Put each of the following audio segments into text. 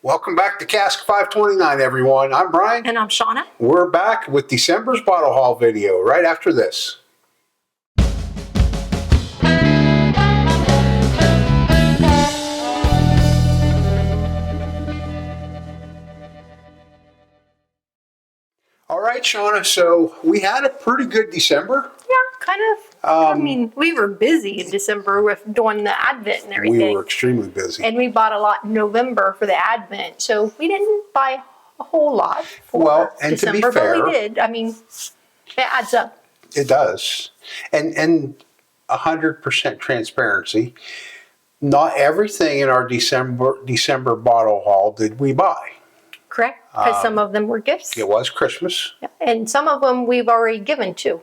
Welcome back to Cask 529, everyone. I'm Bryan. And I'm Shona. We're back with December's bottle haul video right after this. All right, Shona, so we had a pretty good December. Yeah, kind of. I mean, we were busy in December with doing the Advent and everything. We were extremely busy. And we bought a lot in November for the Advent, so we didn't buy a whole lot for December, to be fair, but we did. I mean, it adds up. It does. And 100% transparency, not everything in our December bottle haul did we buy. Correct? Because some of them were gifts. It was Christmas. Yeah. And some of them we've already given to.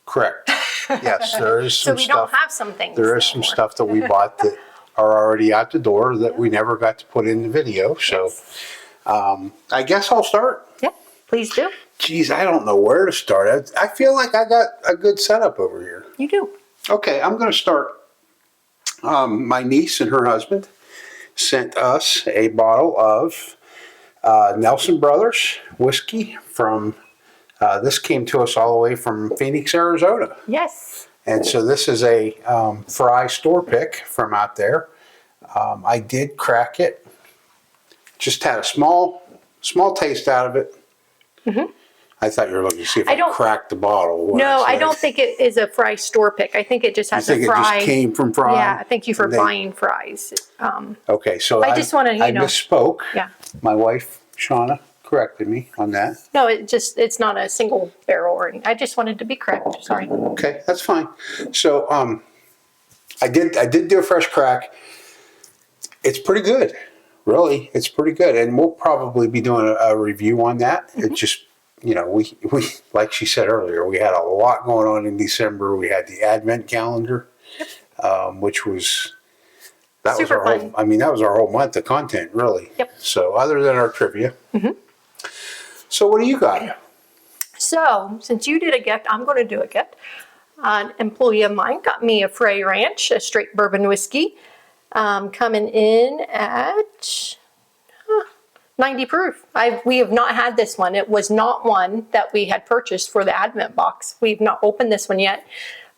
Correct. Yes, there is some so we stuff. don't have some things. There is some stuff that we bought that are already out the door that we never got to put in the video. So I guess I'll start. Yeah, please do. Geez, I don't know where to start. I feel like I got a good setup over here. You do. Okay, I'm going to start. My niece and her husband sent us a bottle of Nelson Brothers whiskey from, this came to us all the way from Phoenix, Arizona. Yes. And so this is a Fry store pick from out there. I did crack it. Just had a small taste out of it. Mm-hmm. I thought you were looking to see if I cracked the bottle. No, I don't think it is a Fry store pick. I think it just has a Fry. It just came from Fry? Yeah, thank you for buying Fries. Okay, so I just want to, I misspoke. Yeah. My wife, Shona, corrected me on that. No, it's not a single barrel or anything. I just wanted to be correct. Sorry. Okay, that's fine. So I did do a fresh crack. It's pretty good. Really, it's pretty good. And we'll probably be doing a review on that. Mm-hmm. It just, we like she said earlier, we had a lot going on in December. We had the Advent calendar, which was that was our whole. I mean, that was our whole month of content, really. Yep. So other than our trivia. Mm-hmm. So what do you got? So since you did a gift, I'm going to do a gift. An employee of mine got me a Frey Ranch, a straight bourbon whiskey, coming in at 90 proof. We have not had this one. It was not one that we had purchased for the Advent box. We've not opened this one yet,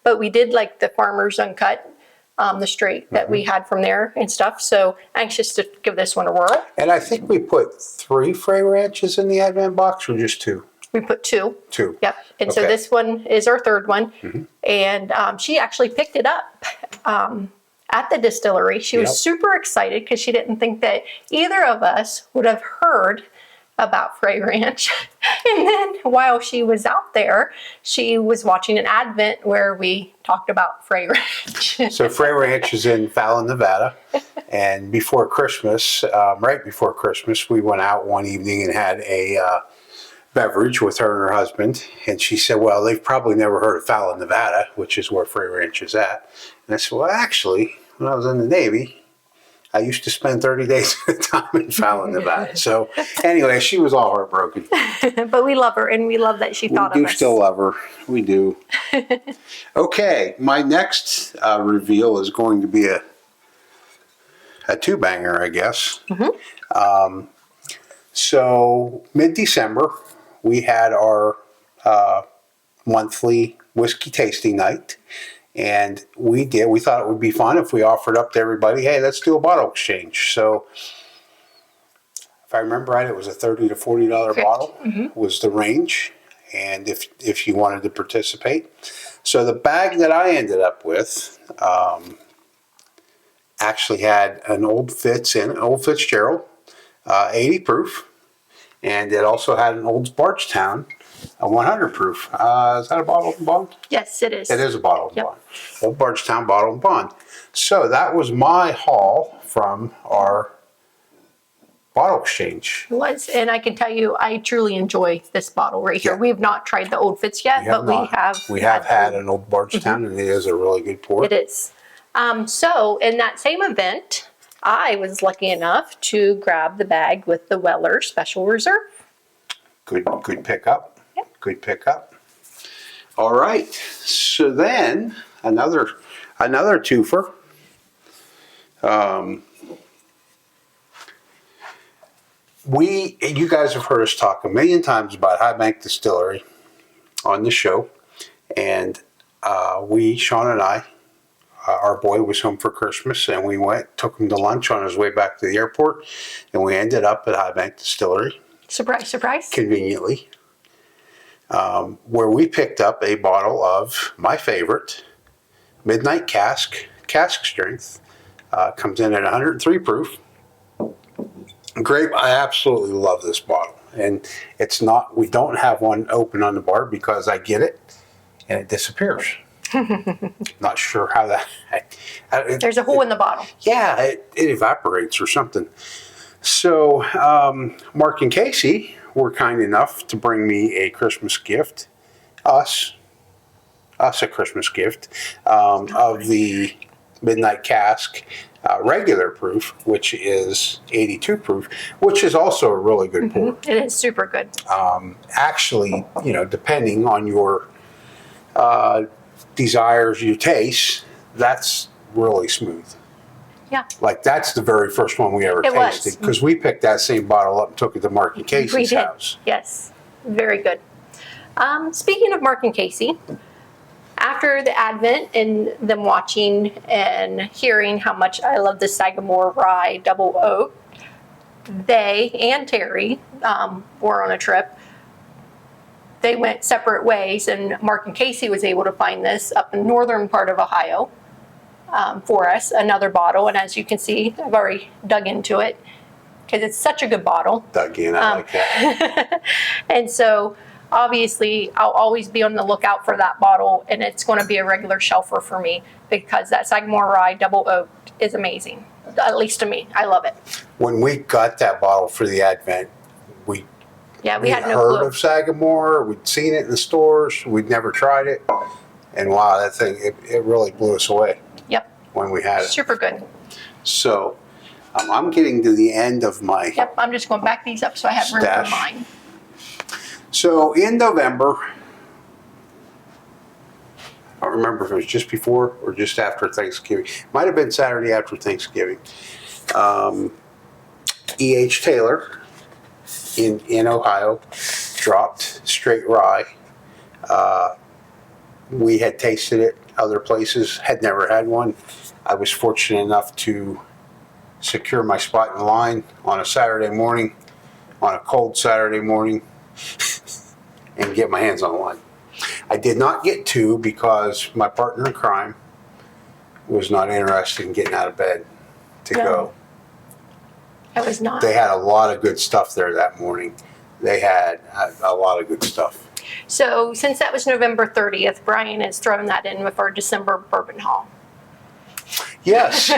but we did like the Farmer's Uncut, the straight that we had from there and stuff. So anxious to give this one a whirl. And I think we put 3 Frey Ranches in the Advent box, or just 2? We put 2. 2. Yep. And so this one is our third one. Mm-hmm. And she actually picked it up at the distillery. She was super excited because she didn't think that either of us would have heard about Frey Ranch. And then while she was out there, she was watching an Advent where we talked about Frey Ranch. So Frey Ranch is in Fallon, Nevada. And before Christmas, right before Christmas, we went out one evening and had a beverage with her and her husband. And she said, well, they've probably never heard of Fallon, Nevada, which is where Frey Ranch is at. And I said, well, actually, when I was in the Navy, I used to spend 30 days at a time in Fallon, Nevada. So anyway, she was all heartbroken. But we love her, and we love that she thought of us. We do still love her. We do. Okay, my next reveal is going to be a two-banger, I guess. Mm-hmm. So mid-December, we had our monthly whiskey tasting night. And we thought it would be fun if we offered up to everybody, hey, let's do a bottle exchange. So if I remember right, it was a $30 to $40 bottle was the range. And if you wanted to participate. So the bag that I ended up with actually had an Old Fitzgerald, 80 proof. And it also had an Old Bardstown, a 100 proof. Is that a bottle and bond? Yes, it is. It is a bottle and bond. Old Bardstown bottle and bond. So that was my haul from our bottle exchange. It was, and I can tell you, I truly enjoy this bottle right here. We have not tried the Old Fitz yet, but we have had an Old Bardstown, and it is a really good pour. It is. So in that same event, I was lucky enough to grab the bag with the Weller Special Reserve. Good pickup. Yep. Good pickup. All right. So then another twofer. You guys have heard us talk a million times about High Bank Distillery on the show, and Sean and I, our boy was home for Christmas, and we took him to lunch on his way back to the airport, and we ended up at High Bank Distillery. Surprise, surprise. Conveniently, where we picked up a bottle of my favorite, Midnight Cask strength. Comes in at 103 proof. Great. I absolutely love this bottle. And we don't have one open on the bar because I get it and it disappears. Not sure how that. There's a hole in the bottle. Yeah, it evaporates or something. So, Mark and Casey were kind enough to bring me a Christmas gift, us a Christmas gift, of the Midnight Cask regular proof, which is 82 proof, which is also a really good pour. It is super good. Actually, depending on your desires, your taste, that's really smooth. Yeah. Like that's the very first one we ever tasted because we picked that same bottle up and took it to Mark and Casey's house. Yes, very good. Speaking of Mark and Casey, after the Advent and them watching and hearing how much I love the Sagamore Rye Double Oak, they and Terry were on a trip. They went separate ways, and Mark and Casey was able to find this up in northern part of Ohio for us, another bottle. And as you can see, I've already dug into it because it's such a good bottle. Dug in, I like that. And so obviously, I'll always be on the lookout for that bottle, and it's going to be a regular shelfer for me because that Sagamore Rye Double Oak is amazing, at least to me. I love it. When we got that bottle for the Advent, we had no heard clue of Sagamore. We'd seen it in the stores. We'd never tried it. And wow, that thing, it really blew us away. Yep. When we had it. Super good. So I'm getting to the end of my Yep, I'm just going to back these up so I have room stash. for mine. So in November, I don't remember if it was just before or just after Thanksgiving. Might have been Saturday after Thanksgiving. E.H. Taylor in Ohio dropped straight rye. We had tasted it other places, had never had one. I was fortunate enough to secure my spot in line on a Saturday morning, on a cold Saturday morning, and get my hands on one. I did not get two because my partner in crime was not interested in getting out of bed to go. I was not. They had a lot of good stuff there that morning. They had a lot of good stuff. So since that was November 30th, Bryan has thrown that in with our December bourbon haul. Yes.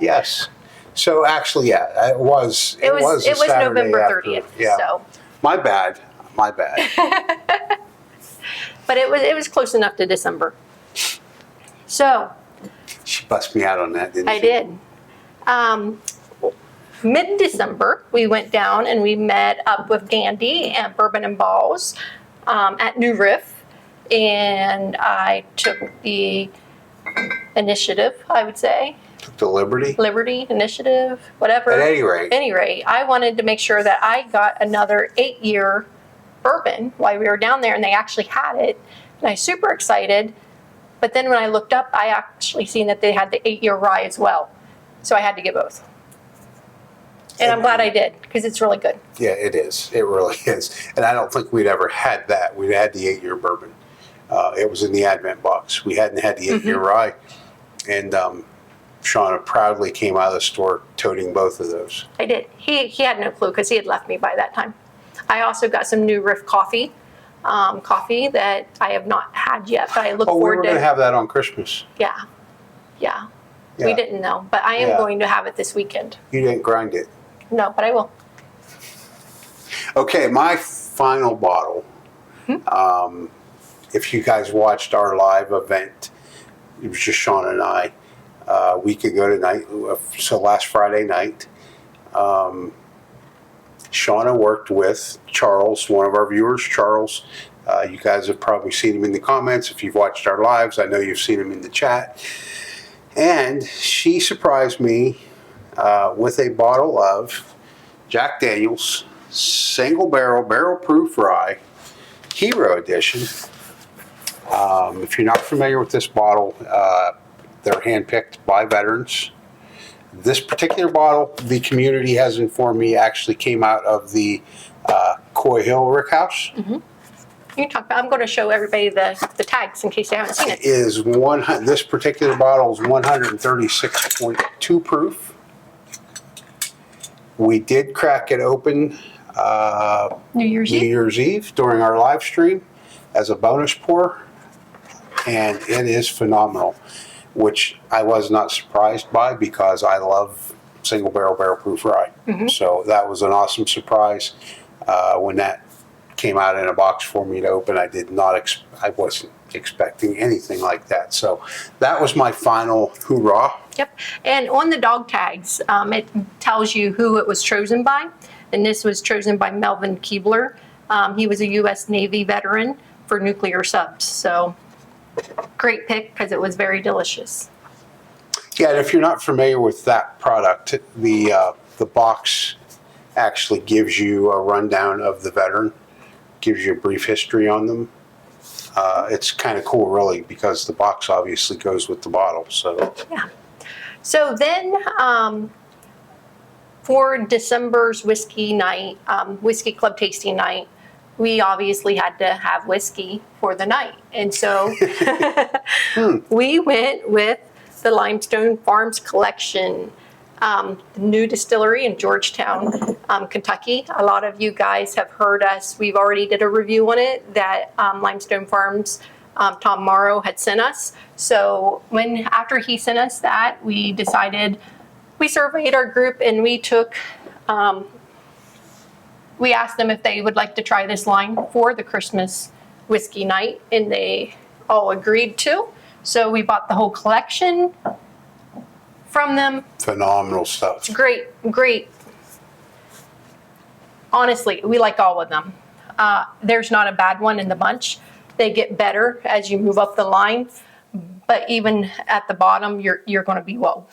Yes. So actually, yeah, it was November after, 30th. Yeah. So. My bad. But it was close enough to December. So. She bust me out on that, didn't she? I did. Mid-December, we went down and we met up with Gandhi and Bourbon and Balls at New Riff, and I took the initiative, I would say. Took the liberty? Initiative, whatever. At any rate. I wanted to make sure that I got another 8-year bourbon while we were down there, and they actually had it, and I was super excited. But then when I looked up, I actually seen that they had the 8-year rye as well, so I had to get both. And I'm glad I did, because it's really good. Yeah, it is. It really is. And I don't think we'd ever had that. We'd had the 8-year bourbon. It was in the Advent box. We hadn't had the 8-year rye. And Shona proudly came out of the store toting both of those. I did. He had no clue, because he had left me by that time. I also got some New Riff coffee that I have not had yet, but I look forward to. We were going to have that on Christmas. Yeah. We didn't know, but I am going to have it this weekend. You didn't grind it. No, but I will. Okay, my final bottle. If you guys watched our live event, it was just Sean and I a week ago tonight, so last Friday night. Shauna worked with Charles, one of our viewers. Charles, you guys have probably seen him in the comments. If you've watched our lives, I know you've seen him in the chat. And she surprised me with a bottle of Jack Daniel's single barrel proof rye, Hero Edition. If you're not familiar with this bottle, they're handpicked by veterans. This particular bottle, the community has informed me, actually came out of the Coy Hill Rick House. You can talk about, I'm going to show everybody the tags in case they haven't seen it. This particular bottle is 136.2 proof. We did crack it open New Year's Eve during our live stream as a bonus pour, and it is phenomenal, which I was not surprised by because I love single barrel proof rye. So that was an awesome surprise when that came out in a box for me to open. I wasn't expecting anything like that. So that was my final hoorah. Yep. And on the dog tags, it tells you who it was chosen by. And this was chosen by Melvin Keebler. He was a U.S. Navy veteran for nuclear subs. So great pick because it was very delicious. Yeah, and if you're not familiar with that product, the box actually gives you a rundown of the veteran, gives you a brief history on them. It's kind of cool, really, because the box obviously goes with the bottle. So yeah. So then for December's whiskey night, whiskey club tasting night, we obviously had to have whiskey for the night. And so we went with the Limestone Farms Collection, new distillery in Georgetown, Kentucky. A lot of you guys have heard us. We've already did a review on it that Limestone Farms, Tom Morrow had sent us. So after he sent us that, we decided, we surveyed our group and we took, we asked them if they would like to try this line for the Christmas whiskey night, and they all agreed to. So we bought the whole collection from them. phenomenal stuff. Great. Honestly, we like all of them. There's not a bad one in the bunch. They get better as you move up the line, but even at the bottom, you're going to be whoa.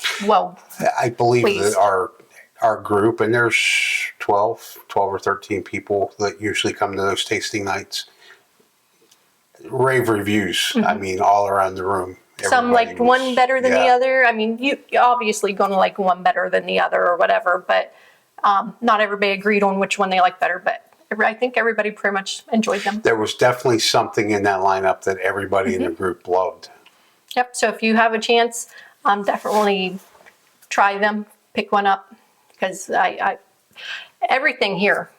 I believe Please. that our group, and there's 12 or 13 people that usually come to those tasting nights, rave reviews. I mean, all around the room. Some liked one better than the other. I mean, you're obviously going to like one better than the other or whatever, but not everybody agreed on which one they liked better, but I think everybody pretty much enjoyed them. There was definitely something in that lineup that everybody in the group loved. Yep. So if you have a chance, definitely try them, pick one up, because I everything here,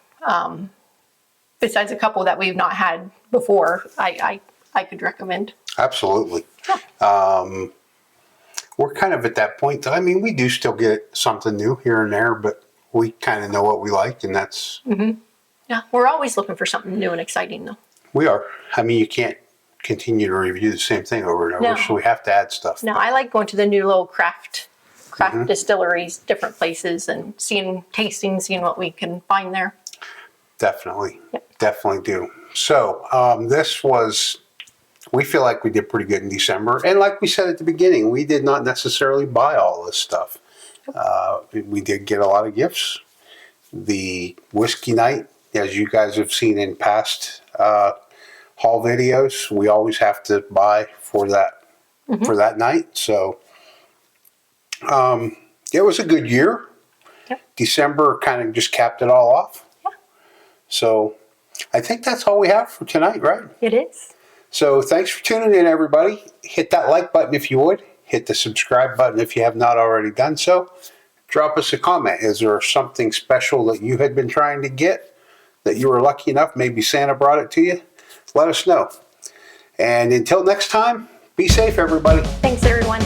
besides a couple that we've not had before, I could recommend. Absolutely. Yeah. We're kind of at that point. I mean, we do still get something new here and there, but we kind of know what we like, and that's... Yeah, we're always looking for something new and exciting, though. We are. I mean, you can't continue to review the same thing over and over, so we have to add stuff. No, I like going to the new little craft distilleries, different places, and tasting, seeing what we can find there. Definitely. Yep. Definitely do. So we feel like we did pretty good in December. And like we said at the beginning, we did not necessarily buy all this stuff. We did get a lot of gifts. The whiskey night, as you guys have seen in past haul videos, we always have to buy for that night. So it was a good year. Yep. December kind of just capped it all off. Yeah. So I think that's all we have for tonight, right? It is. So thanks for tuning in, everybody. Hit that like button if you would. Hit the subscribe button if you have not already done so. Drop us a comment. Is there something special that you had been trying to get that you were lucky enough, maybe Santa brought it to you? Let us know. And until next time, be safe, everybody. Thanks, everyone.